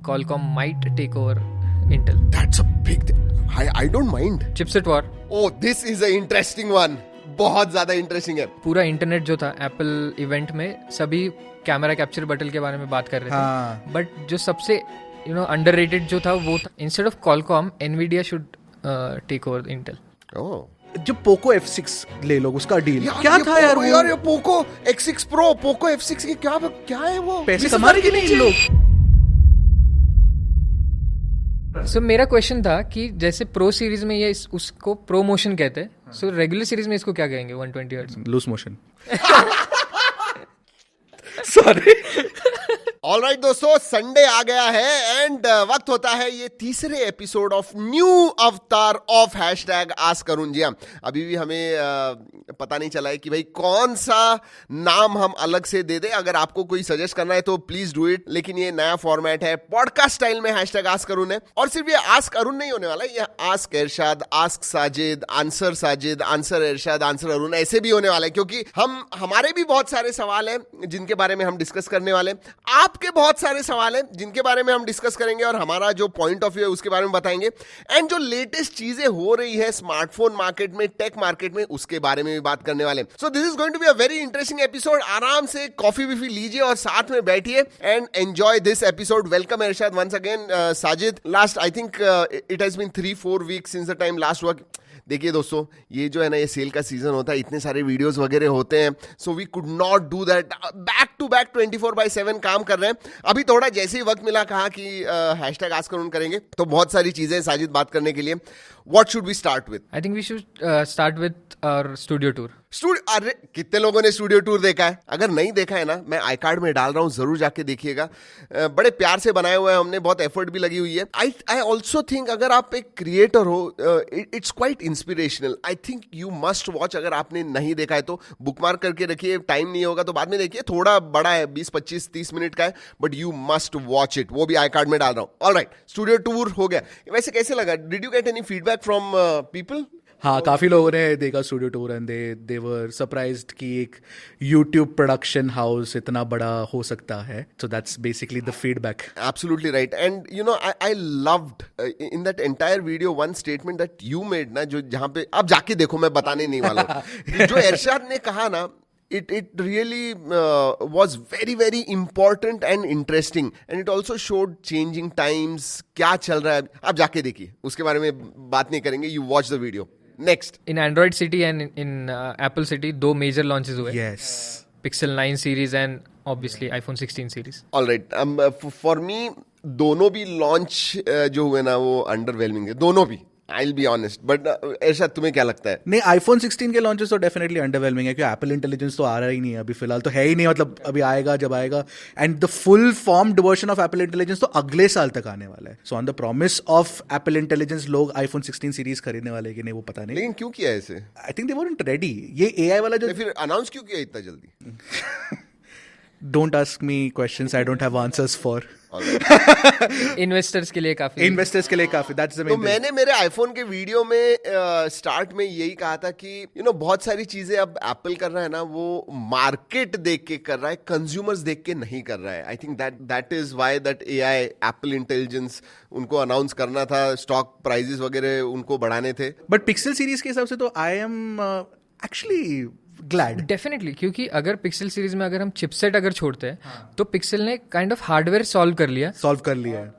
Qualcomm might take over Intel. That's a big thing. I don't mind. Chipset war. Oh, this is an interesting one. बहुत ज्यादा इंटरेस्टिंग है. पूरा internet जो था एप्पल इवेंट में सभी कैमरा कैप्चर बटन के बारे में बात कर रहे थे. बट जो सबसे अंडररेटेड जो था वो था instead of Qualcomm, Nvidia should take over Intel. जो पोको F6 ले लो उसका डील क्या था यार. ये Poco X6 Pro, Poco F6 की क्या है वो. पैसे कमा रहे नहीं इन लोग. सो मेरा क्वेश्चन था कि जैसे प्रो सीरीज में ये उसको प्रो मोशन कहते हैं, सो रेगुलर सीरीज में इसको क्या कहेंगे 120 hertz? Loose motion. Sorry. Alright दोस्तों, संडे आ गया है एंड वक्त होता है ये तीसरे episode of new avatar of hashtag ask Arun. जी हाँ, अभी भी हमें पता नहीं चला है कि भाई कौन सा नाम हम अलग से दे दे. अगर आपको कोई सजेस्ट करना है तो प्लीज डू इट. लेकिन ये नया फॉर्मेट है, पॉडकास्ट स्टाइल में हैशटैग आस्क अरुण है. और सिर्फ ये आस्क अरुण नहीं होने वाला, ये आस्क इरशाद, आस्क साजिद, आंसर इरशाद, आंसर अरुण ऐसे भी होने वाला है. क्योंकि हमारे भी बहुत सारे सवाल हैं जिनके बारे में हम डिस्कस करने वाले हैं. आपके बहुत सारे सवाल हैं जिनके बारे में हम डिस्कस करेंगे और हमारा जो पॉइंट ऑफ व्यू है उसके बारे में बताएंगे. एंड जो लेटेस्ट चीजें हो रही है स्मार्टफोन मार्केट में, टेक मार्केट में, उसके बारे में भी बात करने वाले हैं. So this is going to be a very interesting episode. आराम से कॉफी विफी लीजिए और साथ में बैठिए and enjoy this episode. Welcome Irshad once again. Sajid, last I think it has been 3-4 weeks since the time last work. देखिए दोस्तों, ये जो है ना, ये सेल का सीजन होता है, इतने सारे वीडियोस वगैरह होते हैं, so we could not do that. Back to back 24/7 काम कर रहे हैं. अभी थोड़ा जैसे ही वक्त मिला कहा कि हैशटैग आस्क अरुण करेंगे, तो बहुत सारी चीजें साजिद बात करने के लिए. What should we start with? I think we should start with our studio tour. अरे कितने लोगों ने स्टूडियो टूर देखा है? अगर नहीं देखा है ना, मैं आई कार्ड में डाल रहा हूं, जरूर जाके देखिएगा. बड़े प्यार से बनाए हुए हैं हमने, बहुत एफर्ट भी लगी हुई है. आई ऑल्सो थिंक अगर आप एक क्रिएटर हो, it's quite inspirational. I think you must watch. अगर आपने नहीं देखा है तो बुकमार्क करके रखिए. टाइम नहीं होगा तो बाद में देखिए. थोड़ा बड़ा है, 20-25-30 मिनट का है, but you must watch it. वो भी आई कार्ड में डाल रहा हूं. ऑलराइट, स्टूडियो टूर हो गया. वैसे कैसे लगा? Did you get any feedback from people? हाँ, काफी लोगों ने देखा studio tour and they were surprised कि एक YouTube प्रोडक्शन हाउस इतना बड़ा हो सकता है. So that's basically the feedback. Absolutely right. And you know, I loved in that entire video one statement that you made ना, जो जहाँ पे आप जाके देखो, मैं बताने नहीं वाला हूँ. जो इरशाद ने कहा ना, it really was very important and interesting, and it also showed changing times. क्या चल रहा है आप जाके देखिए, उसके बारे में बात नहीं करेंगे. You watch the video. Next, in Android City and in Apple City, 2 major launches हुए. Yes. Pixel 9 series and obviously iPhone 16 series. All right. For me, दोनों भी launch जो हुए ना, वो underwhelming है, दोनों भी. I'll be honest, but ऐसा तुम्हें क्या लगता है? नहीं, iPhone 16 के लॉन्चेस तो डेफिनेटली अंडरवेलमिंग है, क्योंकि एप्पल इंटेलिजेंस तो आ रहा ही नहीं है अभी फिलहाल, तो है ही नहीं. मतलब अभी आएगा जब आएगा, and the full formed version of Apple intelligence तो अगले साल तक आने वाला है. So on the promise of Apple intelligence लोग iPhone 16 सीरीज खरीदने वाले कि नहीं वो पता नहीं. लेकिन क्यों किया ऐसे? आई थिंक दे वरंट रेडी. ये AI वाला जो फिर अनाउंस क्यों किया इतना जल्दी? Don't ask me questions I don't have answers for. Investors के लिए काफी. That's the main. तो मैंने मेरे आईफोन के वीडियो में स्टार्ट में यही कहा था कि बहुत सारी चीजें अब एप्पल कर रहा है ना, वो मार्केट देख के कर रहा है, कंज्यूमर्स देख के नहीं कर रहा है. आई think that is why that AI, Apple intelligence, उनको अनाउंस करना था, स्टॉक प्राइजेस वगैरह उनको बढ़ाने थे. बट पिक्सल सीरीज के हिसाब से तो I am actually glad. Definitely, क्योंकि अगर पिक्सल सीरीज में अगर हम चिपसेट अगर छोड़ते हैं, तो पिक्सल ने काइंड ऑफ हार्डवेयर सॉल्व कर लिया.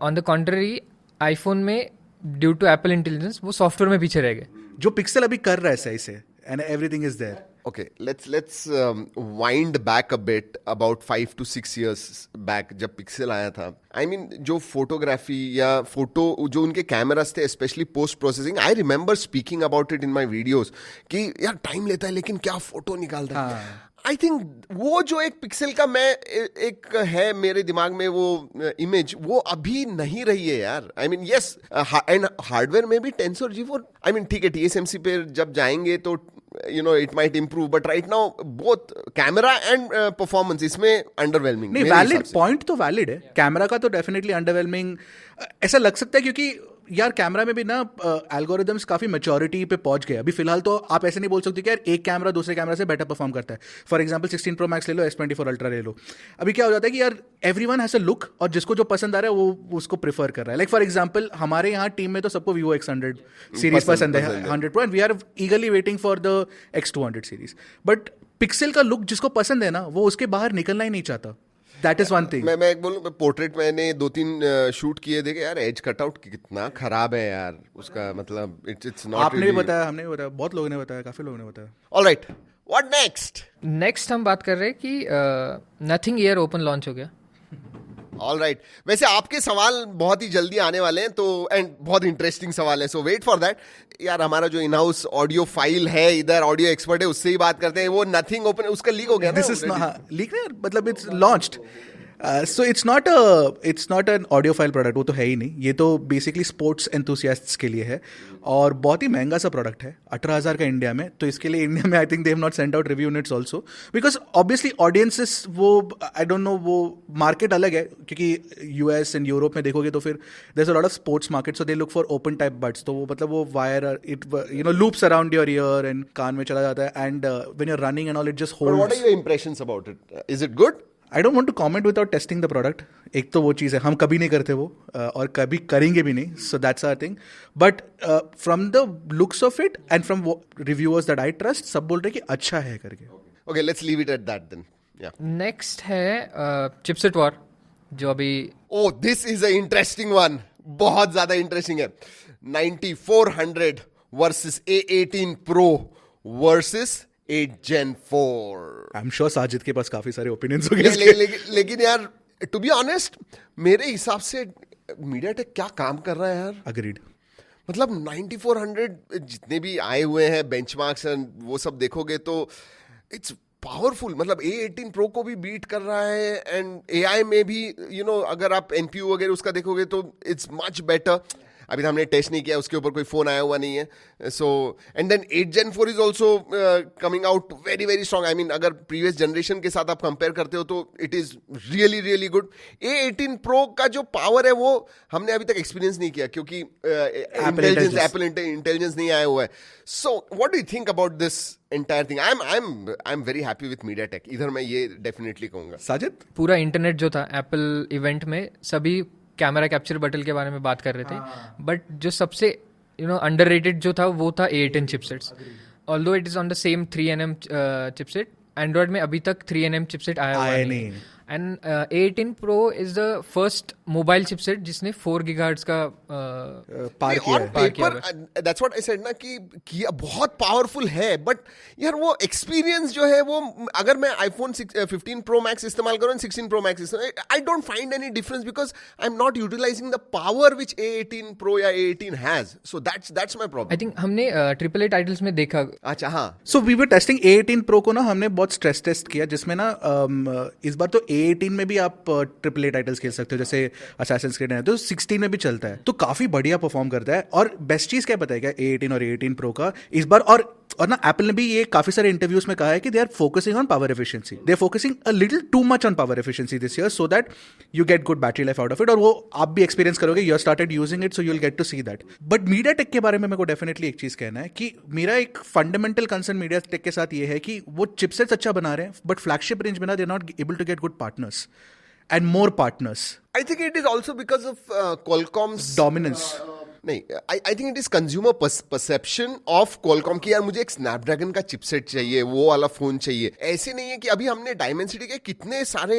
ऑन द कॉन्ट्ररी, आईफोन में ड्यू टू एप्पल इंटेलिजेंस वो सॉफ्टवेयर में पीछे रह गए, जो पिक्सल अभी कर रहा है सही से, and everything is there. Okay, let's wind back a bit about 5 to 6 years back जब पिक्सल आया था. I mean, जो फोटोग्राफी या फोटो जो उनके कैमरास थे, specially post processing, I remember speaking about it in my videos कि यार टाइम लेता है लेकिन क्या फोटो निकालता है. आई थिंक वो जो एक पिक्सल का मैं एक है मेरे दिमाग में वो इमेज, वो अभी नहीं रही है यार. I mean yes, and hardware में भी टेंसर G4, आई मीन ठीक है, TSMC पे जब जाएंगे तो it might improve, but right now both camera and performance इसमें underwhelming. नहीं, वैलिड पॉइंट तो वैलिड है. कैमरा का तो डेफिनेटली अंडरवेलमिंग ऐसा लग सकता है, क्योंकि यार कैमरा में भी ना एल्गोरिदम्स काफी मैच्योरिटी पे पहुंच गए अभी फिलहाल। तो आप ऐसे नहीं बोल सकते कि यार एक कैमरा दूसरे कैमरा से बेटर परफॉर्म करता है। फॉर एग्जांपल 16 Pro Max ले लो, S24 Ultra ले लो। अभी क्या हो जाता है कि यार एवरीवन हैज अ लुक, और जिसको जो पसंद आ रहा है वो उसको प्रेफर कर रहा है। लाइक फॉर एग्जांपल हमारे यहाँ टीम में तो सबको Vivo X100 सीरीज पसंद है, 100 Pro, and we are eagerly waiting for the X200 series. But pixel का लुक जिसको पसंद है ना, वो उसके बाहर निकलना ही नहीं चाहता। That is one thing. मैं एक बोलूं, पोर्ट्रेट मैंने 2-3 शूट किए, देखे यार एज कटआउट कितना खराब है यार उसका, मतलब इट्स नॉट। आपने भी बताया, हमने भी बताया, बहुत लोगों ने बताया, काफी लोगों ने बताया। ऑलराइट, व्हाट नेक्स्ट हम बात कर रहे हैं कि नथिंग ईयर ओपन लॉन्च हो गया। ऑलराइट, वैसे आपके सवाल बहुत ही जल्दी आने वाले हैं, तो एंड बहुत इंटरेस्टिंग सवाल है, सो वेट फॉर दैट। यार हमारा जो इन हाउस ऑडियो फाइल है इधर, ऑडियो एक्सपर्ट है, उससे ही बात करते हैं। वो नथिंग ओपन उसका लीक हो गया ना? दिस इज लीक नहीं, मतलब it's launched. So it's not an audio file product, वो तो है ही नहीं। ये तो बेसिकली स्पोर्ट्स एंथुसियास्ट्स के लिए है, और बहुत ही महंगा सा प्रोडक्ट है, 18,000 का इंडिया में। तो इसके लिए इंडिया में आई think they have not sent out review units also, because obviously audiences, वो आई डोंट नो, वो मार्केट अलग है, क्योंकि यूएस एंड यूरोप में देखोगे तो फिर there is a lot of sports market, so they look for open type buds. तो वो मतलब वो wire it loops around your ear and कान में चला जाता है, and when you are running and all it just holds. What are your impressions about it? Is it good? I don't want to comment without testing the product. एक तो वो चीज़ है, हम कभी नहीं करते वो, और कभी करेंगे भी नहीं, so that's our thing. But from the looks of it and from reviewers that I trust, सब बोल रहे कि अच्छा है करके। Okay, let's leave it at that then. या नेक्स्ट है चिपसेट वॉर, जो अभी oh this is a interesting one, बहुत ज्यादा इंटरेस्टिंग है। 9400 versus A18 Pro versus 8 Gen 4। I am sure Sajid के पास काफी सारे ओपिनियंस हो गए। लेकिन यार टू बी ऑनेस्ट, मेरे हिसाब से मीडियाटेक क्या काम कर रहा है यार। अग्रीड। मतलब 9400 जितने भी आए हुए हैं बेंचमार्क्स, वो सब देखोगे तो इट्स पावरफुल। मतलब A18 Pro को भी बीट कर रहा है, एंड AI में भी अगर आप NPU वगैरह उसका देखोगे तो इट्स मच बेटर। अभी तो हमने टेस्ट नहीं किया, उसके ऊपर कोई फोन आया हुआ नहीं है। So and then 8 Gen 4 is also coming out very very strong. I mean अगर प्रीवियस जनरेशन के साथ आप कंपेयर करते हो तो it is really really good. A18 Pro का जो पावर है वो हमने अभी तक एक्सपीरियंस नहीं किया, क्योंकि एप्पल इंटेलिजेंस नहीं आया हुआ है। So what do you think about this entire thing? I am very happy with MediaTek, इधर मैं ये डेफिनेटली कहूंगा। साजिद? पूरा इंटरनेट जो था एप्पल इवेंट में, सभी कैमरा कैप्चर बटन के बारे में बात कर रहे थे, बट जो सबसे अंडररेटेड जो था वो था A18 chipsets. Although it is on the same 3nm chipset, Android में अभी तक 3nm चिपसेट आया नहीं। And A18 Pro is the first mobile chipset जिसने 4 GHz का पार किया। दैट्स व्हाट आई सेड ना कि बहुत पावरफुल है, बट यार वो एक्सपीरियंस जो है वो, अगर मैं iPhone 15 Pro Max इस्तेमाल करूँ, 16 Pro Max I don't find any difference, because I am not utilizing the power which A18 Pro या A18 has. So that's my problem. I think हमने AAA टाइटल्स में देखा। अच्छा, हाँ। So we were testing A18 Pro को ना, हमने बहुत स्ट्रेस टेस्ट किया, जिसमें ना इस बार तो A18 में भी आप AAA टाइटल्स खेल सकते हो, जैसे Assassin's Creed है, तो 16 में भी चलता है, तो काफी बढ़िया परफॉर्म करता है। और बेस्ट चीज क्या पता है क्या A18 और A18 Pro का इस बार, और ना एप्पल ने भी ये काफी सारे इंटरव्यूज में कहा है कि they are focusing on power efficiency, they are focusing a little too much on power efficiency this year, so that you get good battery life out of it. और वो आप भी एक्सपीरियंस करोगे, you started using it, so you will get to see that. But MediaTek के बारे में मेरे को डेफिनेटली एक चीज कहना है कि मेरा एक फंडामेंटल कंसर्न मीडियाटेक के साथ ये है कि वो चिपसेट्स अच्छा बना रहे हैं, बट फ्लैगशिप रेंज में ना they are not able to get good partners and more partners. I think it is also because of Qualcomm's dominance. नहीं, I think it is consumer perception of Qualcomm की यार मुझे एक Snapdragon का chipset चाहिए, वो वाला फोन चाहिए। ऐसे नहीं है कि अभी हमने डायमेंसिटी के कितने सारे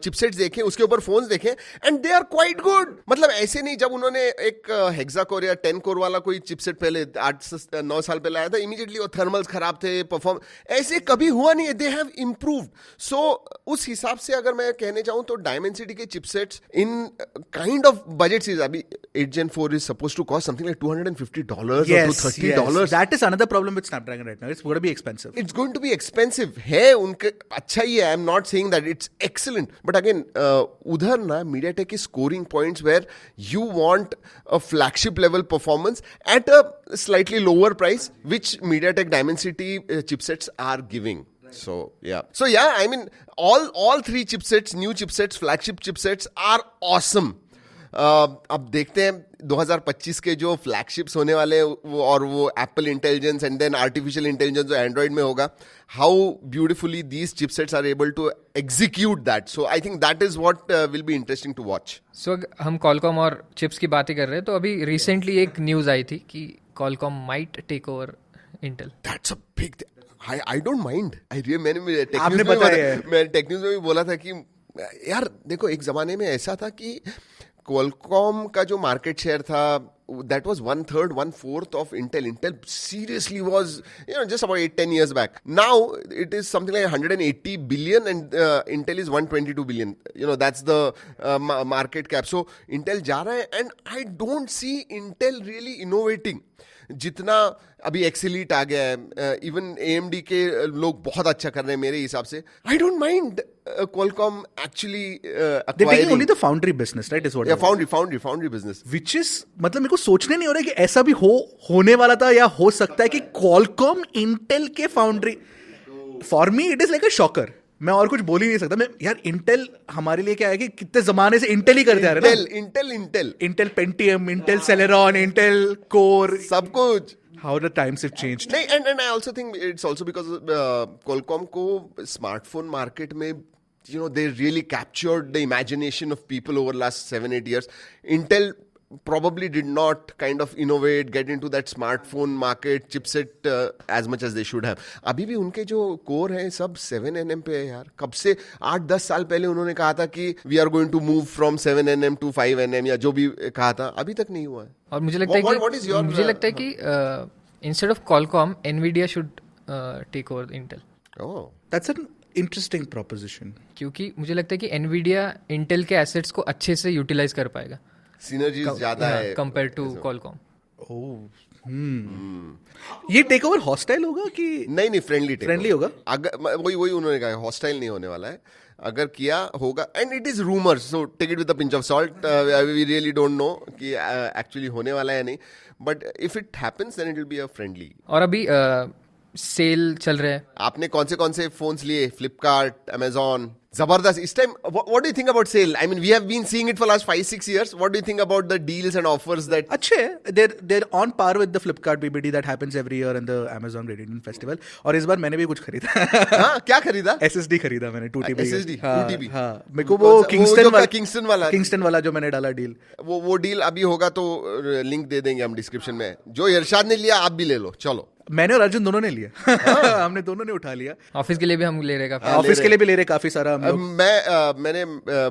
चिपसेट्स देखे, उसके ऊपर फोन्स देखे, and they are quite good. मतलब ऐसे नहीं, जब उन्होंने एक हेक्सा कोर या 10 कोर वाला कोई चिपसेट पहले 8-9 साल पहले आया था, इमीडिएटली वो थर्मल्स खराब थे, परफॉर्म ऐसे कभी हुआ नहीं है। They have improved. सो उस हिसाब से अगर मैं कहने जाऊं तो डायमेंसिटी के chipsets in kind of budget series, अभी 8 Gen 4 is supposed to cost something like $250 or $230. That is another problem with Snapdragon right now. It's going to be expensive. It's going to be expensive. है उनके अच्छा ही है. I'm not saying that it's excellent, but again उधर ना MediaTek is scoring points where you want a flagship level performance at a slightly lower price, which MediaTek Dimensity chipsets are giving. So yeah, I mean all three chipsets, new chipsets, flagship chipsets are awesome. अब देखते हैं 2025 के जो flagships होने वाले और वो Apple intelligence and then artificial intelligence जो एंड्रॉइड में होगा, how beautifully these chipsets are able to execute that. So I think that is what will be interesting to watch. So हम कॉलकॉम और चिप्स की बात ही कर रहे हैं, तो अभी रिसेंटली एक न्यूज आई थी कि Qualcomm might take over Intel. That's a big, I don't mind. मैंने टेक न्यूज में भी बोला था कि यार देखो, एक जमाने में ऐसा था कि क्वालकॉम का जो मार्केट शेयर था, that was 1/3, 1/4 of Intel. Intel seriously was, just about 8-10 years back. Now it is something like 180 billion and Intel is 122 billion. That's the market cap. So Intel जा रहा है and I don't see Intel really innovating. जितना अभी एक्सेलीट आ गया है, even AMD के लोग बहुत अच्छा कर रहे हैं मेरे हिसाब से. आई don't mind Qualcomm actually they're taking only the foundry business, right? Is what? Yeah, foundry business. Which is, मतलब मेरे को सोचने नहीं हो रहा है कि ऐसा भी होने वाला था या हो सकता है कि Qualcomm Intel के foundry. For me it is like a shocker. मैं और कुछ बोल ही नहीं सकता. मैं यार, इंटेल हमारे लिए क्या है कि कितने जमाने से इंटेल ही करते आ रहे हैं. Intel Pentium, Intel Celeron, Intel core, सब कुछ. How the times have changed. नहीं, and I also think it's also because Qualcomm को स्मार्टफोन मार्केट में they really captured the imagination of people over the last 7-8 years. Intel probably did not kind of innovate, get into that smartphone market, chipset as much as they should have. अभी भी उनके जो core है सब 7nm पे है यार. कब से 8-10 साल पहले उन्होंने कहा था कि we are going to move from 7nm to 5nm या जो भी कहा था, अभी तक नहीं हुआ है. और मुझे लगता है कि instead of Qualcomm, Nvidia should take over Intel. Oh, that's an interesting proposition. क्योंकि मुझे लगता है कि Nvidia Intel के एसेट्स को अच्छे से यूटिलाइज कर पाएगा. सिनर्जीज ज्यादा है कंपेयर टू Qualcomm. ये टेक ओवर हॉस्टाइल होगा कि नहीं, फ्रेंडली होगा. अगर वही उन्होंने कहा हॉस्टाइल नहीं होने वाला है. अगर किया होगा, and it is rumours, so take it with a pinch of salt. We really don't know कि एक्चुअली होने वाला है नहीं, but if it happens then it will be a friendly. और अभी सेल चल रहा है. आपने कौन से फोन्स लिए? फ्लिपकार्ट, अमेजॉन, जबरदस्त. इस time what do you think about sale? I mean we have been seeing it for last 5-6 years. What do you think about the deals and offers that? अच्छे, they're on par with the Flipkart BBD that happens every year and the Amazon Radiant Festival. और इस बार मैंने भी कुछ खरीदा. हाँ, क्या खरीदा? SSD खरीदा मैंने, 2TB. SSD 2TB. हाँ, मेरे को वो किंगस्टन वाला जो मैंने डाला डील, वो डील अभी होगा तो लिंक दे देंगे हम डिस्क्रिप्शन में. जो इरशाद ने लिया आप भी ले लो. चलो, मैंने और अर्जुन दोनों ने लिया. हमने दोनों ने उठा लिया. ऑफिस के लिए भी हम ले रहे हैं, ऑफिस के लिए भी ले रहे काफी सारा. मैंने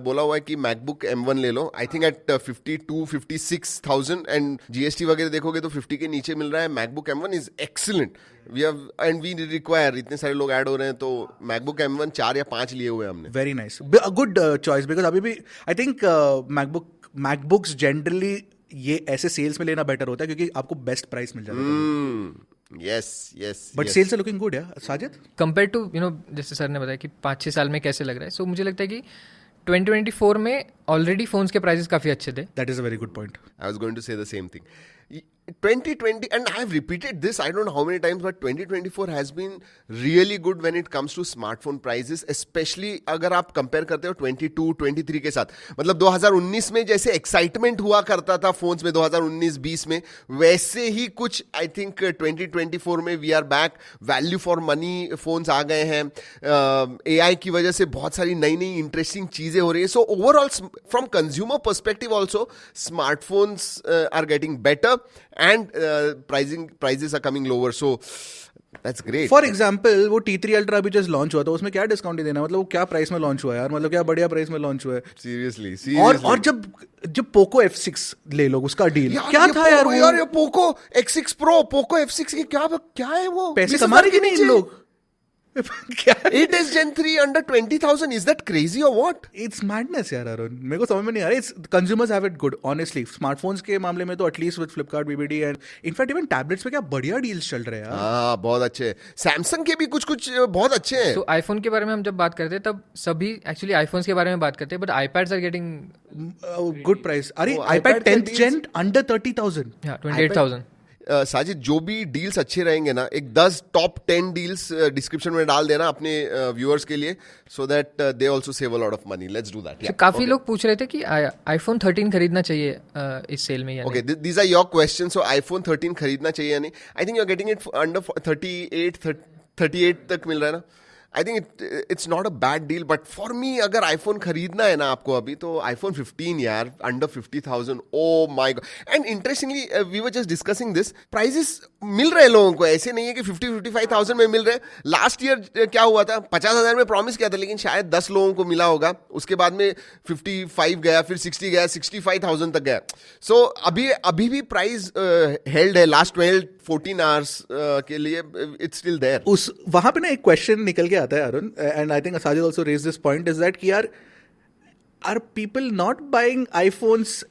बोला हुआ है कि मैकबुक M1 ले लो. I think at 52-56,000 and GST वगैरह देखोगे तो 50 के नीचे मिल रहा है. MacBook M1 is excellent. We require, इतने सारे लोग ऐड हो रहे हैं, तो मैकबुक M1 4 या 5 लिए हुए हमने. Very nice, good choice. Because अभी भी आई थिंक मैकबुक्स जनरली ये ऐसे सेल्स में लेना बेटर होता है क्योंकि आपको बेस्ट प्राइस मिल जाता है. yes. But sales are looking good या साजिद, कंपेयर टू जैसे सर ने बताया कि 5-6 साल में कैसे लग रहा है. सो मुझे लगता है कि 2024 में ऑलरेडी फोन्स के प्राइसेस काफी अच्छे थे. That is a very good point. I was going to say the same thing. 2020, and I have repeated this I don't know how many times, but 2024 has been really good when it comes to smartphone prices, especially अगर आप compare करते हो 22-23 के साथ. मतलब 2019 में जैसे excitement हुआ करता था फोन्स में 2019-20 में, वैसे ही कुछ आई थिंक 2024 में we are back. Value for money phones आ गए हैं. AI की वजह से बहुत सारी नई इंटरेस्टिंग चीजें हो रही है. So overall from consumer perspective also smartphones are getting better and prices are coming lower, so that's great. For example, वो T3 Ultra अभी just launch हुआ था, उसमें क्या डिस्काउंट देना है? मतलब वो क्या प्राइस में लॉन्च हुआ है यार? मतलब क्या बढ़िया प्राइस में लॉन्च हुआ है. Seriously. और जब पोको F6 ले लो, उसका डील क्या था यार? ये Poco X6 Pro, Poco F6 की क्या है वो? पैसे कमा रहे कि नहीं इन लोग? It is Gen 3 under 20,000. Is that crazy or what? It's madness यार अरुण, मेरे को समझ में नहीं आ रहा. Consumers have it good, honestly. Smartphones के मामले में तो at least with Flipkart BBD and in fact even tablets पे क्या बढ़िया डील्स चल रहे हैं यार. हाँ, बहुत अच्छे. सैमसंग के भी कुछ बहुत अच्छे हैं. तो आईफोन के बारे में हम जब बात करते हैं तब सभी एक्चुअली आईफोन्स के बारे में बात करते हैं, but iPads are getting good price. अरे iPad 10th Gen under 30,000. 28,000. Sajid जो भी डील्स अच्छे रहेंगे ना, एक 10 टॉप 10 डील्स डिस्क्रिप्शन में डाल देना अपने व्यूअर्स के लिए, so that they also save a lot of money. Let's do that. काफी लोग पूछ रहे थे कि आईफोन 13 खरीदना चाहिए इस सेल में या नहीं. Okay, these are your question. So iPhone 13 खरीदना चाहिए या नहीं? I think you are getting it under 38 तक मिल रहा है ना. I think it's not a bad deal, but for me अगर आईफोन खरीदना है ना आपको अभी, तो आईफोन 15 यार, under 50,000. Oh my god. And interestingly we were just discussing this, prices मिल रहे हैं लोगों को, ऐसे नहीं है कि 50-55,000 में मिल रहे. लास्ट ईयर क्या हुआ था, 50,000 में प्रॉमिस किया था, लेकिन शायद 10 लोगों को मिला होगा. उसके बाद में 55 गया, फिर 60 गया, 65,000 तक गया. सो अभी भी प्राइस हेल्ड है लास्ट 12-14 आवर्स के लिए. It's still there. उस वहां पे ना एक क्वेश्चन निकल के आता है Arun, and I think Sajid also raise this point, is that कि यार are people not buying iPhones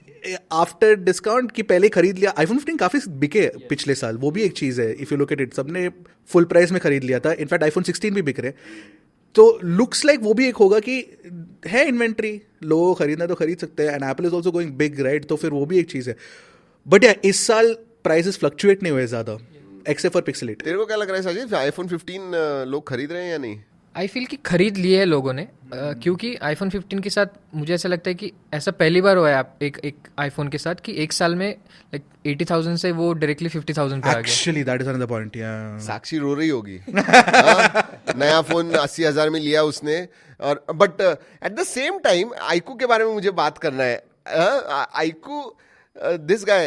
after discount, कि पहले खरीद लिया. आईफोन 15 काफी बिके पिछले साल, वो भी एक चीज है. If you look at it, सबने फुल प्राइस में खरीद लिया था. इनफैक्ट आईफोन 16 भी बिक रहे. तो लुक्स लाइक वो भी एक होगा कि है इन्वेंट्री, लोगों को खरीदना तो खरीद सकते हैं. And Apple is also going big, right? तो फिर वो भी एक चीज है. बट यार इस साल प्राइसेस फ्लक्चुएट नहीं हुए ज्यादा, एक्सेप्ट फॉर पिक्सल 8. तेरे को क्या लग रहा है साजिद, आईफोन 15 लोग खरीद रहे हैं या नहीं? आई फील कि खरीद लिए है लोगों ने, क्योंकि आईफोन 15 के साथ मुझे ऐसा लगता है कि ऐसा पहली बार हुआ है एक आईफोन के साथ कि एक साल में लाइक 80,000 से वो डायरेक्टली 50,000 पे आ गया. Actually that is another point. Sakshi रो रही होगी. नया फोन 80,000 में लिया उसने. और but at the same time iQOO के बारे में मुझे बात करना है. IQOO, this guy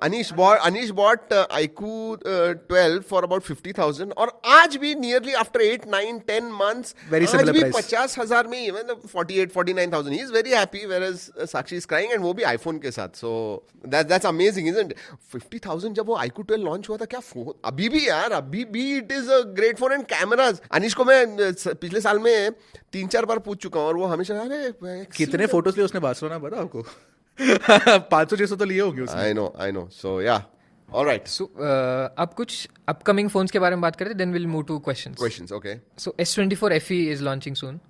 Anish bought iQOO 12 for about 50,000, और आज भी nearly after 8, 9, 10 months very similar आज भी price. 50,000 में ही, मतलब 48-49,000. he is very happy, whereas Sakshi is crying, and वो भी iPhone के साथ. so that's amazing, isn't it? 50,000 जब वो iQOO 12 लॉन्च हुआ था, क्या फोन, अभी भी यार, अभी भी it is a great phone. and cameras, अनिश को मैं पिछले साल में 3-4 बार पूछ चुका हूँ, और वो हमेशा अरे कितने फोटोज लिए उसने बार्सिलोना, पता आपको? 500-600 तो लिए होंगे उसने. I know. So yeah, all right. So अब कुछ अपकमिंग फोन्स के बारे में बात करते हैं, then we'll move to questions. Okay. So S24 FE is launching soon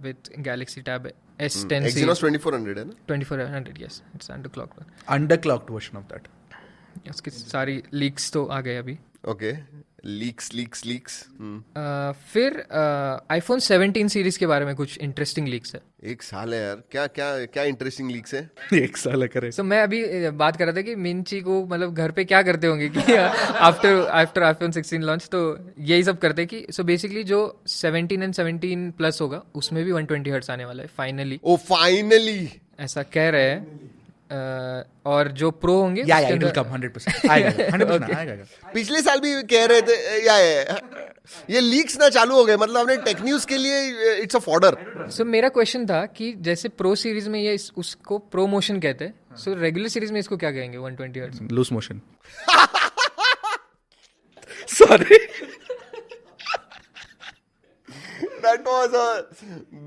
with Galaxy Tab S10 Exynos 2400 है ना? 2400, yes, it's underclocked. Underclocked version of that. उसकी सारी लीक्स तो आ गए अभी. Okay. लीक्स. फिर आईफोन 17 सीरीज के बारे में कुछ इंटरेस्टिंग लीक्स है. एक साल है यार, क्या इंटरेस्टिंग लीक्स है? एक साल है करे. So मैं अभी बात कर रहा था कि मिंची को मतलब घर पे क्या करते होंगे कि आफ्टर आईफोन 16 लॉन्च, तो यही सब करते हैं कि सो बेसिकली जो 17 and 17 प्लस होगा उसमें भी 120 हर्ट्ज आने वाला है फाइनली. ओ फाइनली, ऐसा कह रहे हैं. और जो प्रो होंगे it will come 100%. आएगा 100% आएगा. पिछले साल भी कह रहे थे ये लीक्स ना चालू हो गए, मतलब हमने टेक न्यूज के लिए इट्स अ फॉर्डर. सो मेरा क्वेश्चन था कि जैसे प्रो सीरीज में ये उसको प्रो मोशन कहते हैं, सो रेगुलर सीरीज में इसको क्या कहेंगे 120 hertz? Loose motion. Sorry, that was a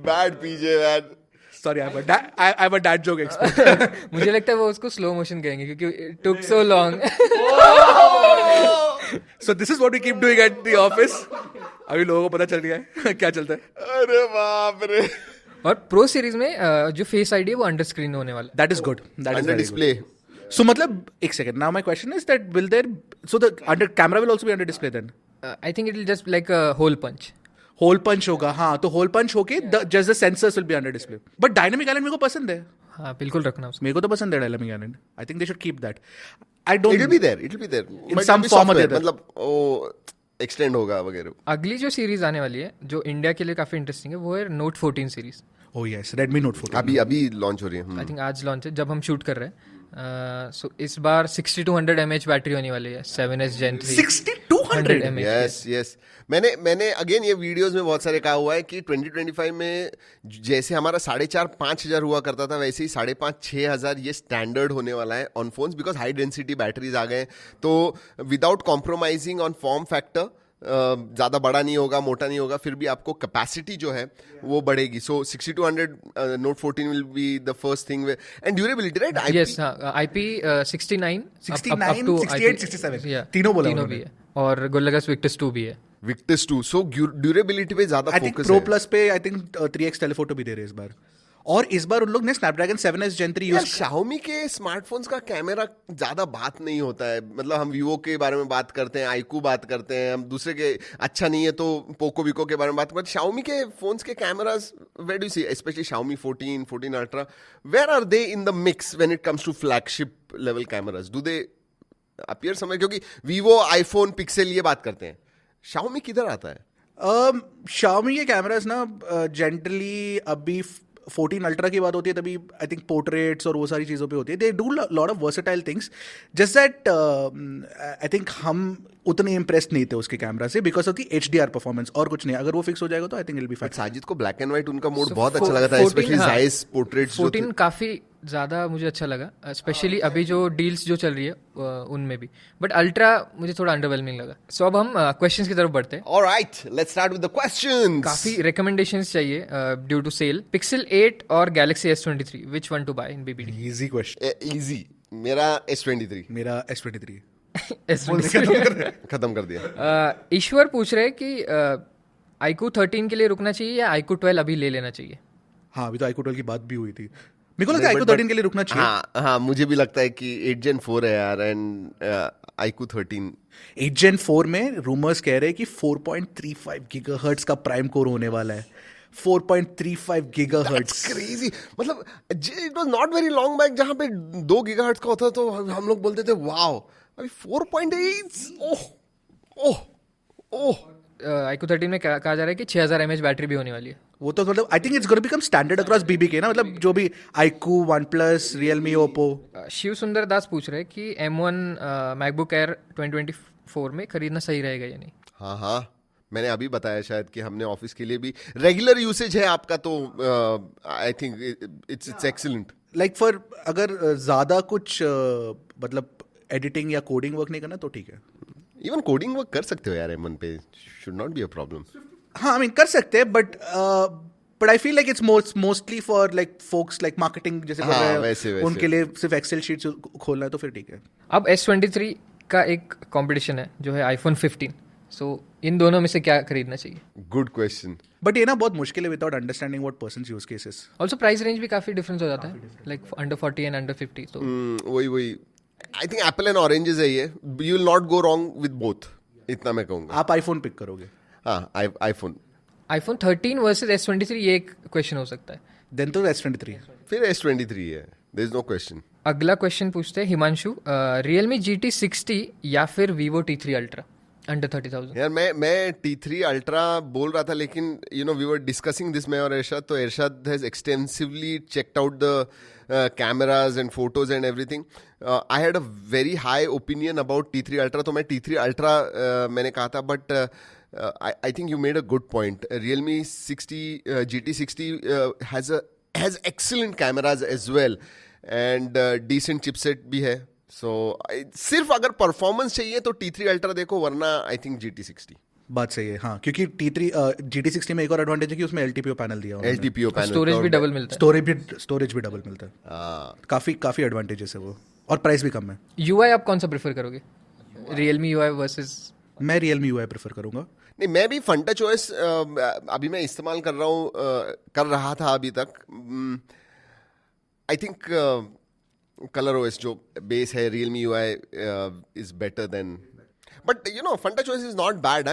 bad PJ man. Sorry, I'm a dad joke expert. मुझे लगता है वो उसको स्लो मोशन कहेंगे क्योंकि it took so long. So this is what we keep doing at the office. अभी लोगों को पता चल गया है क्या चलता है. अरे बाप रे. और प्रो सीरीज में जो फेस आईडी है वो अंडर स्क्रीन होने वाला. That is good. That is under display. So मतलब एक second. Now my question is that will there, so the under camera will also be under display then? I think it will just like a hole punch. Hole punch होगा. हाँ, तो hole punch होके just the sensors will be under display. But dynamic island मेरे को पसंद है. हाँ बिल्कुल रखना उसको. मेरे को तो पसंद है dynamic island. I think they should keep that. I don't. It will be there in some form और मतलब वो एक्सटेंड होगा वगैरह. अगली जो सीरीज आने वाली है जो इंडिया के लिए काफी इंटरेस्टिंग है वो है note 14 series. Oh yes, Redmi Note 14 अभी लॉन्च हो रही है. आई थिंक आज लॉन्च है जब हम शूट कर रहे हैं. सो इस बार 6200 mAh बैटरी होने वाली है 7S Gen 3. 6200 mAh. यस. मैंने अगेन ये वीडियोस में बहुत सारे कहा हुआ है कि 2025 में जैसे हमारा 4,500-5,000 हजार हुआ करता था, वैसे ही 5,500-6,000 हजार ये स्टैंडर्ड होने वाला है on phones, because high density batteries आ गए. तो without compromising on form factor, ज़्यादा बड़ा नहीं होगा, मोटा नहीं होगा, फिर भी आपको कैपेसिटी जो है वो बढ़ेगी. सो 6200 Note 14 will be the first thing. And durability, right? Yes, IP 69 68 67 तीनों बोला भी है, और गोरिल्ला Victus 2 भी है. Victus 2. सो ड्यूरेबिलिटी पे ज्यादा फोकस है. प्रो प्लस पे आई थिंक 3x टेलीफोटो भी दे रहे हैं इस बार. और इस बार उन लोग ने Snapdragon 7S Gen 3 use. Xiaomi के स्मार्टफोन्स का कैमरा ज्यादा बात नहीं होता है, मतलब हम Vivo के बारे में बात करते हैं, iQOO बात करते हैं, हम दूसरे के अच्छा नहीं है तो Poco Vico के बारे में बात करते हैं। Xiaomi के फोन्स के cameras, where do you see, especially Xiaomi 14, 14 Ultra, where are they in the mix when it comes to flagship level cameras? Do they appear somewhere? क्योंकि Vivo, iPhone, Pixel ये बात करते हैं, Xiaomi किधर आता है? Xiaomi के कैमरास ना जनरली अभी 14 अल्ट्रा की बात होती है तभी आई थिंक पोर्ट्रेट्स और वो सारी चीज़ों पे होती है। They do lot of versatile things, just that I think हम उतने इम्प्रेस्ड नहीं थे उसके कैमरा से because of the HDR performance, और कुछ नहीं। अगर वो फिक्स हो जाएगा तो आई think it will be fine. Sajid को ब्लैक एंड व्हाइट उनका मोड बहुत अच्छा लगा था, स्पेशली जायस पोर्ट्रेट्स 14 काफी ज्यादा मुझे अच्छा लगा, स्पेशली अभी जो डील्स जो चल रही है उनमें भी, बट अल्ट्रा मुझे थोड़ा अंडरवेलमिंग लगा। सो अब हम क्वेश्चंस की तरफ बढ़ते हैं। Alright, let's start with the questions. काफी रिकमेंडेशंस चाहिए ड्यू टू सेल। Pixel 8 और Galaxy S23, which one to buy in BBD? Easy question. Easy, मेरा S23। मेरा S23 खत्म कर दिया। ईश्वर पूछ रहे कि iQOO 13 के लिए रुकना चाहिए या iQOO 12 अभी ले लेना चाहिए? हाँ, अभी तो iQOO 12 की बात भी हुई थी। मेरे को लगता है iQOO 13 के लिए रुकना चाहिए। हाँ, मुझे भी लगता है कि 8 Gen 4 है यार, एंड iQOO 13। 8 Gen 4 में रूमर्स कह रहे हैं कि 4.35 गीगाहर्ट्ज का प्राइम कोर होने वाला है। 4.35 गीगाहर्ट्ज, क्रेजी। मतलब it was not very long back जहां पे 2 गीगाहर्ट्ज का होता तो हम लोग बोलते थे वाओ, अभी 4.8। ओह iQOO 13 में कहा जा रहा है कि 6000 mAh बैटरी भी होने वाली है। वो तो मतलब आई think it's gonna become standard across BBK ना, मतलब जो भी iQOO, OnePlus, Realme, Oppo। Shiv सुंदर दास पूछ रहे हैं कि M1 MacBook Air 2024 में खरीदना सही रहेगा या नहीं? हाँ, मैंने अभी बताया शायद कि हमने ऑफिस के लिए भी रेगुलर यूसेज है आपका, तो आई think it's excellent. Like for अगर ज्यादा कुछ मतलब एडिटिंग या कोडिंग वर्क नहीं करना तो ठीक है। इवन कोडिंग वर्क कर सकते हो यार M1 पे, should not be a problem. हाँ, आई मीन कर सकते हैं, but I feel like it's mostly for like folks like marketing जैसे कर रहे हैं, वैसे। उनके लिए सिर्फ एक्सेल शीट्स खोलना है तो फिर ठीक है। अब S23 का एक कंपटीशन है जो है iPhone 15। सो इन दोनों में से क्या खरीदना चाहिए? Good question. बट ये ना बहुत मुश्किल है without understanding what persons use cases. Also price range भी काफी डिफरेंस हो जाता है, लाइक अंडर 40 एंड अंडर 50। तो वही I think Apple and oranges है ये, you will not go wrong with both, इतना मैं कहूंगा। आप आईफोन पिक करोगे? हाँ, iPhone 13 वर्सेस S23, ये एक क्वेश्चन हो सकता है। देन तो S23, फिर S23 है, देयर इज नो क्वेश्चन। अगला क्वेश्चन पूछते हैं हिमांशु, Realme GT60 या फिर Vivo T3 Ultra अंडर 30,000? यार मैं T3 Ultra बोल रहा था, लेकिन वी वर डिस्कसिंग दिस, मैं और इरशाद, तो Irshad has extensively checked out the cameras and photos and everything. I had a very high opinion about T3 Ultra, तो मैं T3 Ultra मैंने कहा था, but I think you made a good point. Realme GT60 has excellent cameras as well, and decent chipset भी है. So सिर्फ अगर performance चाहिए तो T3 Ultra देखो, वरना I think GT60। बात सही है, हाँ, क्योंकि GT60 में एक और एडवांटेज है कि उसमें LTPO पैनल दिया हुआ है। LTPO पैनल, स्टोरेज भी डबल मिलता है। स्टोरेज भी डबल मिलता है। काफी एडवांटेजेस है वो, और प्राइस भी कम है। UI आप कौन सा प्रेफर करोगे, Realme UI वर्सेस? मैं Realme UI प्रेफर करूंगा। नहीं, मैं भी फंटा चॉइस अभी मैं इस्तेमाल कर रहा था अभी तक। आई थिंक कलर OS जो बेस है Realme UI is better than, but Funtouch OS is not bad.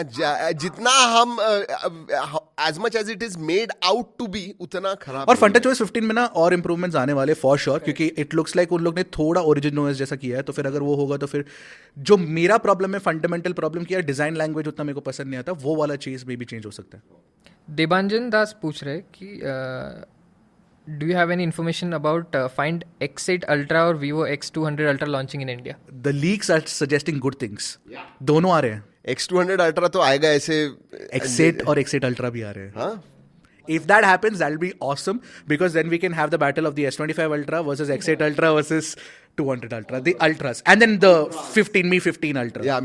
जितना हम as much as it is made out to be, उतना खराब। और फंटा चॉइस 15 में ना और इंप्रूवमेंट्स आने वाले फॉर श्योर, क्योंकि इट लुक्स लाइक उन लोग ने थोड़ा ओरिजिन OS जैसा किया है, तो फिर अगर वो होगा तो फिर जो मेरा प्रॉब्लम है, फंडामेंटल प्रॉब्लम किया, डिजाइन लैंग्वेज उतना मेरे को पसंद नहीं आता, वो वाला चीज में भी चेंज हो सकता है। देवांजन दास पूछ रहे कि do you have any information about Find X8 Ultra और Vivo X200 Ultra launching in India? The leaks are suggesting good things. दोनों आ रहे हैं। X200 Ultra तो आएगा ऐसे, X8 और X8 Ultra भी आ रहे हैं। हाँ? If that happens, that'll be awesome, because then we can have the battle of the S25 Ultra versus X8 Ultra versus 200 Ultra, the Ultras, and then the 15 Ultra. Yeah,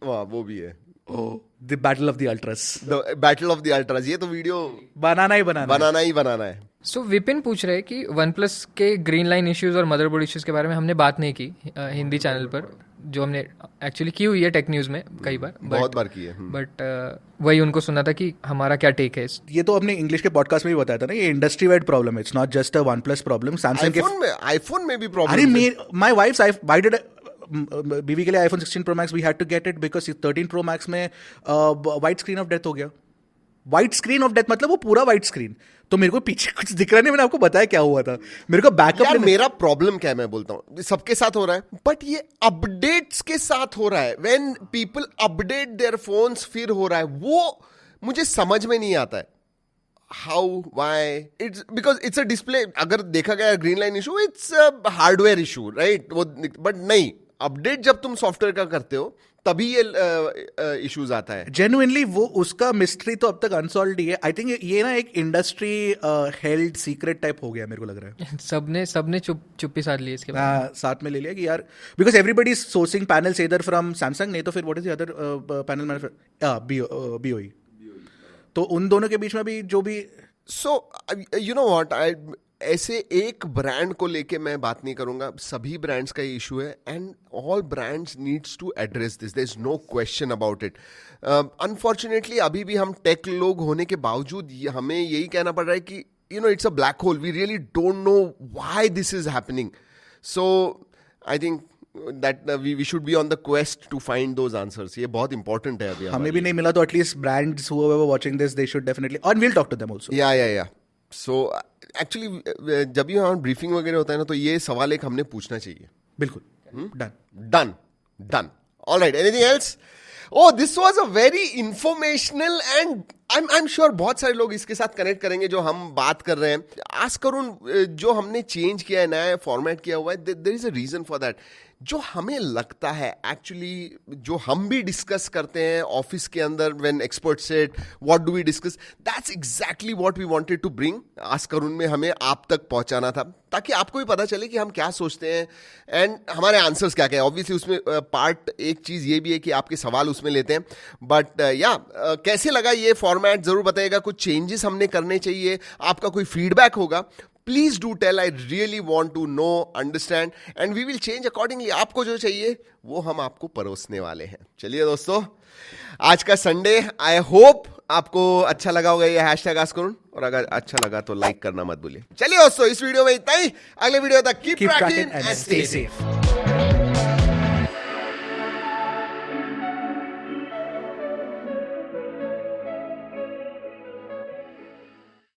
वो भी है। Oh, the battle of the Ultras. The battle of the Ultras, ये तो video बनाना ही है। So Vipin पूछ रहे कि OnePlus के ग्रीन लाइन इश्यूज और मदरबोर्ड इश्यूज के बारे में हमने बात नहीं की हिंदी चैनल पर, जो हमने एक्चुअली की हुई है टेक न्यूज़ में कई बार, बहुत बार की है, बट वही उनको सुना था कि हमारा क्या टेक है ये तो अपने इंग्लिश के पॉडकास्ट में भी बताया था ना, ये इंडस्ट्री वाइड प्रॉब्लम है, it's not just a OnePlus problem. Samsung के आईफोन में भी प्रॉब्लम। अरे माय वाइफ्स व्हाई डिड बीवी के लिए iPhone 16 Pro Max we had to get it because 13 Pro Max में वाइट स्क्रीन ऑफ डेथ हो गया। वाइट स्क्रीन ऑफ डेथ मतलब वो पूरा वाइट स्क्रीन, तो मेरे को पीछे कुछ दिख रहा नहीं, मैंने आपको बताया क्या हुआ था, मेरे को बैकअप। यार मेरा प्रॉब्लम क्या है, मैं बोलता हूँ सबके साथ हो रहा है, बट ये अपडेट्स के साथ हो रहा है। When people update their phones फिर हो रहा है, वो मुझे समझ में नहीं आता है। How, why? It's because it's a display. अगर देखा गया green line issue, it's a hardware issue, right? वो बट नहीं, अपडेट जब तुम सॉफ्टवेयर का करते हो तभी ये इश्यूज आता है। जेन्युइनली वो उसका मिस्ट्री तो अब तक अनसॉल्व्ड ही है। आई थिंक ये ना एक इंडस्ट्री हेल्ड सीक्रेट टाइप हो गया, मेरे को लग रहा है। सबने चुप्पी साध ली इसके बाद, साथ में ले लिया कि यार because everybody is sourcing panels इधर फ्रॉम सैमसंग, नहीं तो फिर what is the other panel manufacturer, BOE। तो उन दोनों के बीच में भी जो भी सो यू नो व्हाट, ऐसे एक ब्रांड को लेके मैं बात नहीं करूंगा, सभी ब्रांड्स का ये इशू है and all brands needs to address this, there is no question about it. Unfortunately अभी भी हम टेक लोग होने के बावजूद हमें यही कहना पड़ रहा है कि you know it's a black hole, we really don't know why this is happening. So I think that we should be on the quest to find those answers. ये बहुत important है अभी हमें भी नहीं मिला तो at least brands whoever watching this they should definitely, and we'll talk to them also. Yeah. So actually जब भी हमारा ब्रीफिंग वगैरह होता है ना, तो ये सवाल एक हमने पूछना चाहिए। बिल्कुल। Done. All right, anything else? Oh, this was a very informational and I'm sure बहुत सारे लोग इसके साथ कनेक्ट करेंगे जो हम बात कर रहे हैं। आस्क करुण, जो हमने चेंज किया है, नया फॉर्मेट किया हुआ है, there is a reason for that. जो हमें लगता है एक्चुअली, जो हम भी डिस्कस करते हैं ऑफिस के अंदर, when expert said what do we discuss, that's exactly what we wanted to bring. Ask Karun में हमें आप तक पहुंचाना था, ताकि आपको भी पता चले कि हम क्या सोचते हैं एंड हमारे आंसर्स क्या क्या है। ऑब्वियसली उसमें पार्ट एक चीज़ ये भी है कि आपके सवाल उसमें लेते हैं, बट कैसे लगा ये फॉर्मेट ज़रूर बताइएगा। कुछ चेंजेस हमने करने चाहिए, आपका कोई फीडबैक होगा, please do tell. I really want to know, understand and we will change accordingly. आपको जो चाहिए वो हम आपको परोसने वाले हैं। चलिए दोस्तों, आज का संडे, आई होप आपको अच्छा लगा होगा ये हैशटैग आस्क करुण, और अगर अच्छा लगा तो लाइक करना मत भूलिए। चलिए दोस्तों, इस वीडियो में इतना ही। अगले वीडियो तक keep trekking and stay safe.